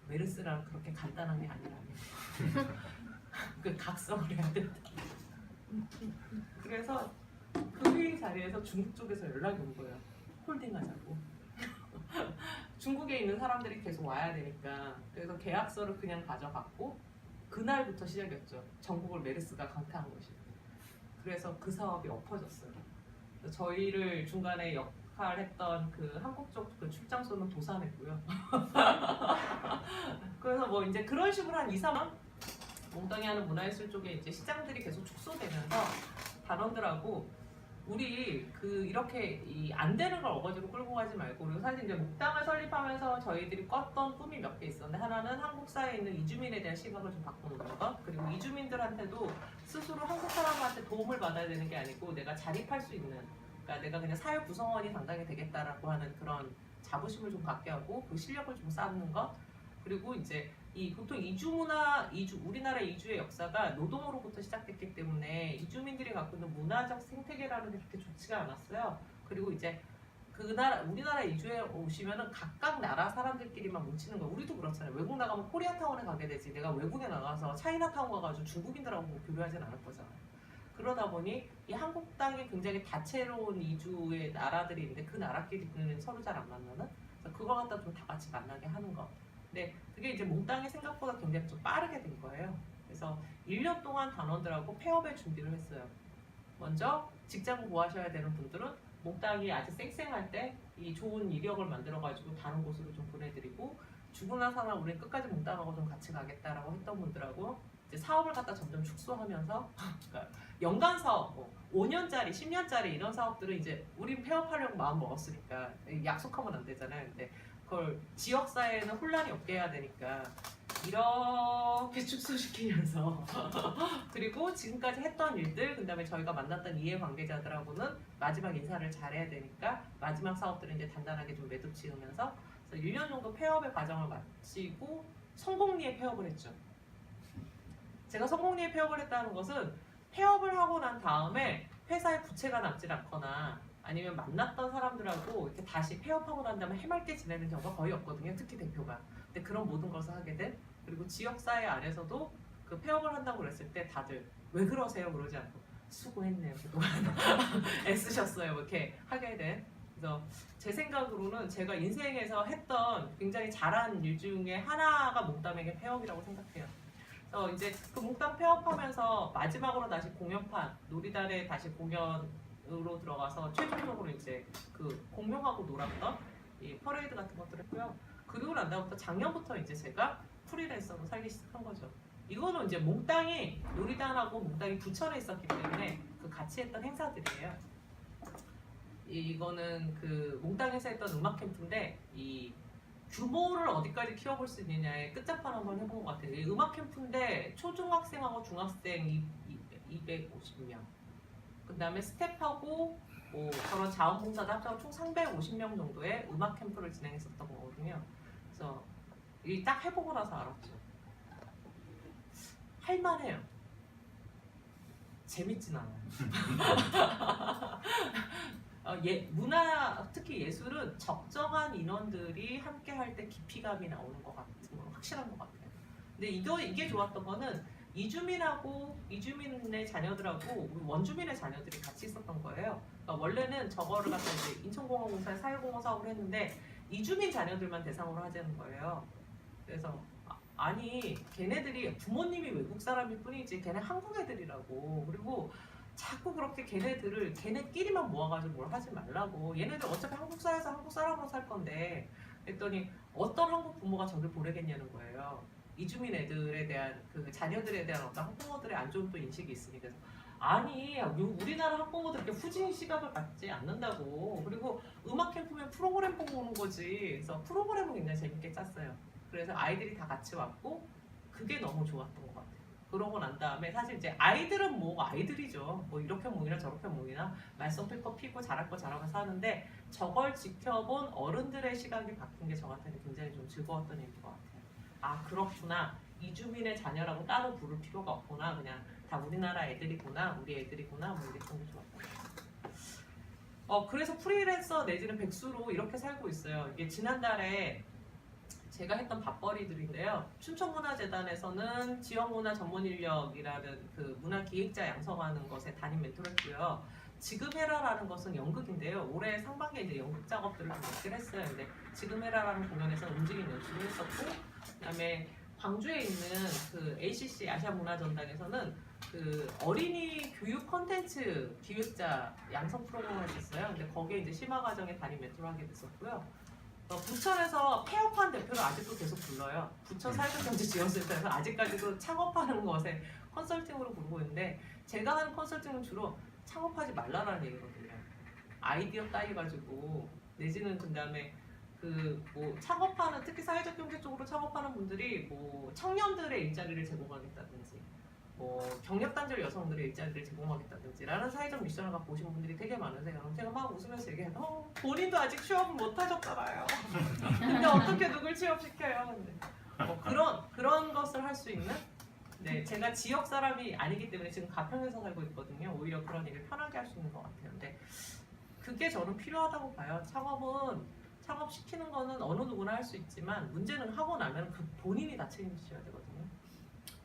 메르스랑 그렇게 간단한 게 아니라며 그 각성을 해야 된다. 그래서 그 회의 자리에서 중국 쪽에서 연락이 온 거예요. 홀딩하자고. 중국에 있는 사람들이 계속 와야 되니까 그래서 계약서를 그냥 가져갔고 그날부터 시작이었죠. 전국을 메르스가 강타한 것이. 그래서 그 사업이 엎어졌어요. 저희를 중간에 역할했던 그 한국 쪽 그 출장소는 도산했고요. 그래서 뭐 이제 그런 식으로 한 2, 3년 몽땅이 하는 문화예술 쪽에 이제 시장들이 계속 축소되면서 단원들하고 우리 이렇게 안 되는 걸 어거지로 끌고 가지 말고 그리고 사실 이제 목당을 설립하면서 저희들이 꿨던 꿈이 몇 개 있었는데 하나는 한국 사회에 있는 이주민에 대한 시각을 좀 바꾸는 것 그리고 이주민들한테도 스스로 한국 사람한테 도움을 받아야 되는 게 아니고 내가 자립할 수 있는 그러니까 내가 그냥 사회 구성원이 당당히 되겠다라고 하는 그런 자부심을 좀 갖게 하고 그 실력을 좀 쌓는 것 그리고 이제 보통 우리나라 이주의 역사가 노동으로부터 시작됐기 때문에 이주민들이 갖고 있는 문화적 생태계라는 게 그렇게 좋지가 않았어요. 그리고 이제 우리나라 이주에 오시면은 각각 나라 사람들끼리만 뭉치는 거예요. 우리도 그렇잖아요. 외국 나가면 코리아타운에 가게 되지. 내가 외국에 나가서 차이나타운 가가지고 중국인들하고 교류하진 않을 거잖아요. 그러다 보니 이 한국 땅이 굉장히 다채로운 이주의 나라들이 있는데 그 나라끼리는 서로 잘 안 만나는 그래서 그걸 갖다 좀 다 같이 만나게 하는 거. 근데 그게 이제 몽땅이 생각보다 굉장히 좀 빠르게 된 거예요. 그래서 1년 동안 단원들하고 폐업의 준비를 했어요. 먼저 직장 구하셔야 되는 분들은 몽땅이 아직 쌩쌩할 때 이 좋은 이력을 만들어가지고 다른 곳으로 좀 보내드리고 죽으나 사나 우리는 끝까지 몽땅하고 좀 같이 가겠다라고 했던 분들하고 이제 사업을 갖다 점점 축소하면서 그러니까 연간 사업, 5년짜리, 10년짜리 이런 사업들은 이제 우린 폐업하려고 마음 먹었으니까 약속하면 안 되잖아요. 근데 그걸 지역사회에는 혼란이 없게 해야 되니까 이렇게 축소시키면서 그리고 지금까지 했던 일들 그다음에 저희가 만났던 이해관계자들하고는 마지막 인사를 잘해야 되니까 마지막 사업들은 이제 단단하게 좀 매듭 지으면서 1년 정도 폐업의 과정을 마치고 성공리에 폐업을 했죠. 제가 성공리에 폐업을 했다는 것은 폐업을 하고 난 다음에 회사에 부채가 남질 않거나 아니면 만났던 사람들하고 이렇게 다시 폐업하고 난 다음에 해맑게 지내는 경우가 거의 없거든요. 특히 대표가. 근데 그런 모든 것을 하게 된 그리고 지역사회 안에서도 그 폐업을 한다고 그랬을 때 다들 왜 그러세요? 그러지 않고 수고했네요. 그동안 애쓰셨어요. 이렇게 하게 된 그래서 제 생각으로는 제가 인생에서 했던 굉장히 잘한 일 중에 하나가 몽땅에게 폐업이라고 생각해요. 그래서 이제 그 몽땅 폐업하면서 마지막으로 다시 공연판, 놀이달에 다시 공연으로 들어가서 최종적으로 이제 그 공명하고 놀았던 이 퍼레이드 같은 것들을 했고요. 그리고 난 다음부터 작년부터 이제 제가 프리랜서로 살기 시작한 거죠. 이거는 이제 몽땅이 놀이단하고 몽땅이 부천에 있었기 때문에 그 같이 했던 행사들이에요. 이거는 그 몽땅에서 했던 음악 캠프인데 이 규모를 어디까지 키워볼 수 있느냐의 끝장판 한번 해본 것 같아요. 이 음악 캠프인데 초중학생하고 중학생 250명, 그 다음에 스텝하고 뭐 그런 자원봉사자 합쳐서 총 350명 정도의 음악 캠프를 진행했었던 거거든요. 그래서 이 딱 해보고 나서 알았죠. 할만해요. 재밌진 않아요. 문화, 특히 예술은 적정한 인원들이 함께 할 때 깊이감이 나오는 것 같은 건 확실한 것 같아요. 근데 이게 좋았던 거는 이주민의 자녀들하고 우리 원주민의 자녀들이 같이 있었던 거예요. 그러니까 원래는 저거를 갖다 이제 인천공항공사에 사회공헌 사업을 했는데 이주민 자녀들만 대상으로 하자는 거예요. 그래서 아니 걔네들이 부모님이 외국 사람일 뿐이지 걔네 한국 애들이라고. 그리고 자꾸 그렇게 걔네들을 걔네끼리만 모아가지고 뭘 하지 말라고. 얘네들 어차피 한국 사회에서 한국 사람으로 살 건데. 그랬더니 어떤 한국 부모가 저를 보내겠냐는 거예요. 이주민 애들에 대한 그 자녀들에 대한 어떤 학부모들의 안 좋은 또 인식이 있으니까. 아니 우리나라 학부모들 이렇게 후진 시각을 갖지 않는다고. 그리고 음악 캠프면 프로그램 보고 오는 거지. 그래서 프로그램을 굉장히 재밌게 짰어요. 그래서 아이들이 다 같이 왔고 그게 너무 좋았던 것 같아요. 그러고 난 다음에 사실 이제 아이들은 뭐 아이들이죠. 뭐 이렇게 모이나 저렇게 모이나 말썽필거 피고 잘할 거 잘하면서 하는데 저걸 지켜본 어른들의 시각이 바뀐 게 저한테는 굉장히 좀 즐거웠던 일인 것 같아요. 아 그렇구나. 이주민의 자녀라고 따로 부를 필요가 없구나. 그냥 다 우리나라 애들이구나. 우리 애들이구나. 뭐 이랬던 게 좋았던 것 같아요. 그래서 프리랜서 내지는 백수로 이렇게 살고 있어요. 이게 지난달에 제가 했던 밥벌이들인데요. 춘천문화재단에서는 지역문화 전문인력이라는 그 문화기획자 양성하는 것에 담임 멘토를 했고요. 지금 해라라는 것은 연극인데요. 올해 상반기에 이제 연극 작업들을 좀 몇개를 했어요. 근데 지금 해라라는 공연에서 움직임 연출을 했었고, 그다음에 광주에 있는 그 ACC 아시아문화전당에서는 그 어린이 교육 콘텐츠 기획자 양성 프로그램을 했었어요. 근데 거기에 이제 심화과정에 담임 멘토를 하게 됐었고요. 부천에서 폐업한 대표를 아직도 계속 불러요. 부천 사회적경제지원센터에서 아직까지도 창업하는 것에 컨설팅으로 부르고 있는데 제가 하는 컨설팅은 주로 창업하지 말라라는 얘기거든요. 아이디어 따위 가지고 내지는 그다음에 그 뭐 창업하는 특히 사회적 경제 쪽으로 창업하는 분들이 뭐 청년들의 일자리를 제공하겠다든지 뭐 경력단절 여성들의 일자리를 제공하겠다든지라는 사회적 미션을 갖고 오신 분들이 되게 많으세요. 그럼 제가 막 웃으면서 얘기해요. 본인도 아직 취업을 못 하셨잖아요. 근데 어떻게 누굴 취업시켜요? 근데 그런 것을 할 수 있는 네, 제가 지역 사람이 아니기 때문에 지금 가평에서 살고 있거든요. 오히려 그런 일을 편하게 할 수 있는 것 같아요. 근데 그게 저는 필요하다고 봐요. 창업시키는 거는 어느 누구나 할 수 있지만 문제는 하고 나면 그 본인이 다 책임지셔야 되거든요.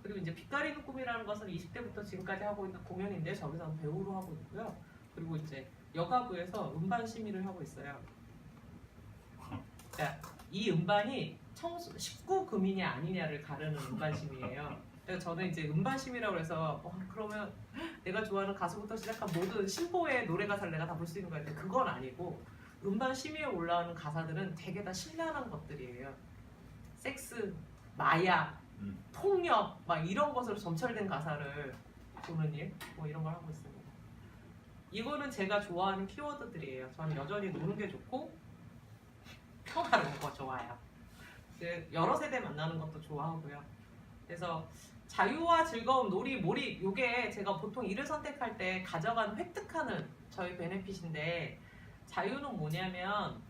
그리고 이제 빛가리는 꿈이라는 것은 20대부터 지금까지 하고 있는 공연인데 저기서는 배우로 하고 있고요. 그리고 이제 여가부에서 음반 심의를 하고 있어요. 그러니까 이 음반이 19금이냐 아니냐를 가르는 음반 심의예요. 그래서 저는 이제 음반 심의라고 해서 그러면 내가 좋아하는 가수부터 시작한 모든 신보의 노래 가사를 내가 다 볼 수 있는 거예요. 근데 그건 아니고 음반 심의에 올라오는 가사들은 되게 다 신랄한 것들이에요. 섹스, 마약, 폭력 막 이런 것으로 점철된 가사를 보는 일, 뭐 이런 걸 하고 있습니다. 이거는 제가 좋아하는 키워드들이에요. 저는 여전히 노는 게 좋고 평화로운 거 좋아요. 여러 세대 만나는 것도 좋아하고요. 그래서 자유와 즐거움, 놀이, 몰입 이게 제가 보통 일을 선택할 때 가져가는 획득하는 저희 베네핏인데 자유는 뭐냐면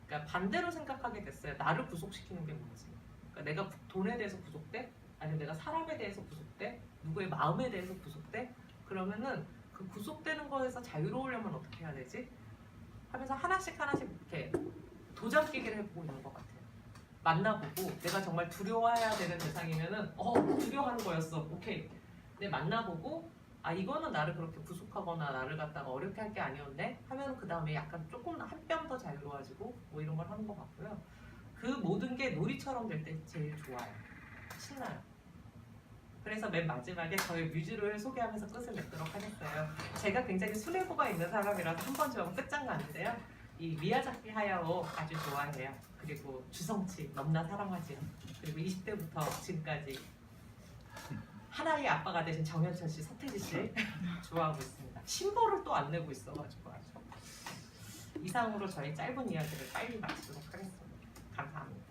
그러니까 반대로 생각하게 됐어요. 나를 구속시키는 게 뭔지. 그러니까 내가 돈에 대해서 구속돼? 아니면 내가 사람에 대해서 구속돼? 누구의 마음에 대해서 구속돼? 그러면은 그 구속되는 거에서 자유로우려면 어떻게 해야 되지? 하면서 하나씩 이렇게 도장 깨기를 해보고 있는 것 같아요. 만나보고 내가 정말 두려워해야 되는 대상이면은 두려워하는 거였어. 오케이. 근데 만나보고 아 이거는 나를 그렇게 부족하거나 나를 갖다가 어렵게 할 게 아니었네 하면 그 다음에 약간 조금 한 뼘 더 자유로워지고 뭐 이런 걸 하는 것 같고요. 그 모든 게 놀이처럼 될 때 제일 좋아요. 신나요. 그래서 맨 마지막에 저의 뮤즈를 소개하면서 끝을 맺도록 하겠어요. 제가 굉장히 수뇌부가 있는 사람이라서 한 번 지으면 끝장나는데요. 이 미야자키 하야오 아주 좋아해요. 그리고 주성치 넘나 사랑하지요. 그리고 20대부터 지금까지 하나의 아빠가 되신 정현철 씨, 서태지 씨 좋아하고 있습니다. 신보를 또 안 내고 있어가지고 아주. 이상으로 저희 짧은 이야기를 빨리 마치도록 하겠습니다. 감사합니다.